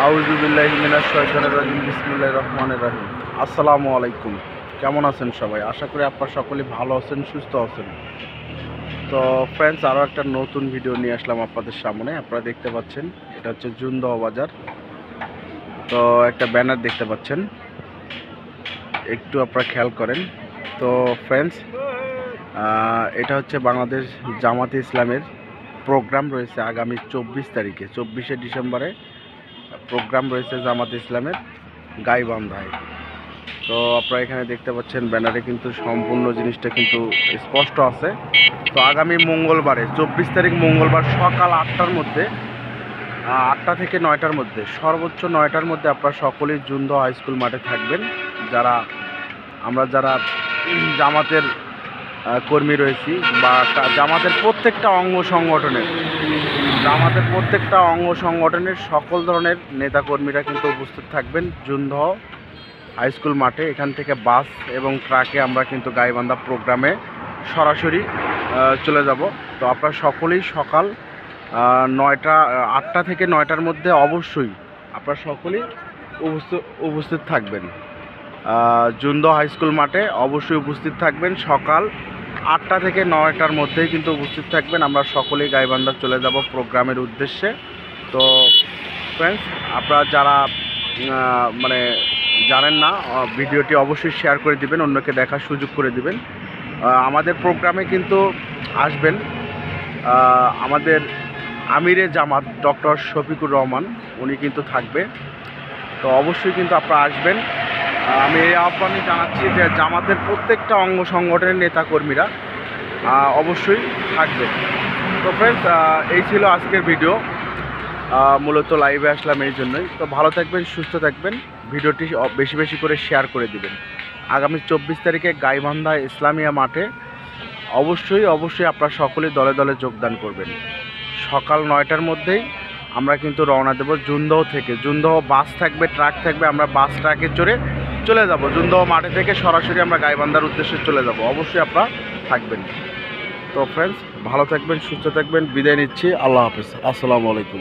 আউযু বিল্লাহি মিনাশ শাইতানির রাজিম বিসমিল্লাহির রহমানির রহিম। আসসালামু আলাইকুম। কেমন আছেন সবাই? আশা করি আপনারা সকলেই ভালো আছেন, সুস্থ আছেন। তো ফ্রেন্ডস, আরও একটা নতুন ভিডিও নিয়ে আসলাম আপনাদের সামনে। আপনারা দেখতে পাচ্ছেন এটা হচ্ছে জুনদহ বাজার। তো একটা ব্যানার দেখতে পাচ্ছেন, একটু আপনারা খেয়াল করেন। তো ফ্রেন্ডস, এটা হচ্ছে বাংলাদেশ জামাতে ইসলামের প্রোগ্রাম রয়েছে আগামী 24 তারিখে, 24শে ডিসেম্বরে প্রোগ্রাম রয়েছে জামাতে ইসলামের গাইবান্ধায়। তো আপনারা এখানে দেখতে পাচ্ছেন ব্যানারে কিন্তু সম্পূর্ণ জিনিসটা কিন্তু স্পষ্ট আছে। তো আগামী মঙ্গলবারে 24 তারিখ মঙ্গলবার সকাল 8টার মধ্যে, 8টা থেকে 9টার মধ্যে, সর্বোচ্চ 9টার মধ্যে আপনারা সকলেই জুনদহ হাই স্কুল মাঠে থাকবেন। আমরা যারা জামাতের কর্মী রয়েছি বা জামাতের প্রত্যেকটা অঙ্গ সংগঠনের সকল ধরনের নেতাকর্মীরা কিন্তু উপস্থিত থাকবেন জুনদহ হাই স্কুল মাঠে। এখান থেকে বাস এবং ট্রাকে আমরা কিন্তু গাইবান্ধা প্রোগ্রামে সরাসরি চলে যাব। তো আপনারা সকলেই সকাল 8টা থেকে 9টার মধ্যে অবশ্যই আপনারা সকলেই উপস্থিত থাকবেন। জুনদহ হাই স্কুল মাঠে অবশ্যই উপস্থিত থাকবেন। সকাল 8টা থেকে 9টার মধ্যেই কিন্তু উপস্থিত থাকবেন। আমরা সকলেই গাইবান্ধা চলে যাব প্রোগ্রামের উদ্দেশ্যে। তো ফ্রেন্ডস, আপনারা যারা জানেন না, ভিডিওটি অবশ্যই শেয়ার করে দিবেন, অন্যকে দেখার সুযোগ করে দিবেন। আমাদের প্রোগ্রামে কিন্তু আসবেন আমাদের আমিরে জামাত ডক্টর শফিকুর রহমান, উনি কিন্তু থাকবে। তো অবশ্যই কিন্তু আপনারা আসবেন। আমি এই আহ্বানই জানাচ্ছি যে জামাতের প্রত্যেকটা অঙ্গ সংগঠনের নেতাকর্মীরা অবশ্যই থাকবে। তো ফ্রেন্ডস, এই ছিল আজকের ভিডিও। মূলত লাইভে আসলাম এই জন্যই। তো ভালো থাকবেন, সুস্থ থাকবেন, ভিডিওটি বেশি বেশি করে শেয়ার করে দিবেন। আগামী 24 তারিখে গাইবান্ধা ইসলামিয়া মাঠে অবশ্যই আপনারা সকলেই দলে দলে যোগদান করবেন। সকাল 9টার মধ্যেই আমরা কিন্তু রওনা দেব জুনদহ থেকে। জুনদহ বাস থাকবে, ট্রাক থাকবে, আমরা বাস ট্রাকে চড়ে চলে যাব জুনদহ মাঠে থেকে সরাসরি আমরা গাইবান্ধার উদ্দেশ্যে চলে যাব। অবশ্যই আপনারা থাকবেন। তো ফ্রেন্ডস, ভালো থাকবেন, সুস্থ থাকবেন, বিদায় নিচ্ছি। আল্লাহ হাফেজ। আসসালামু আলাইকুম।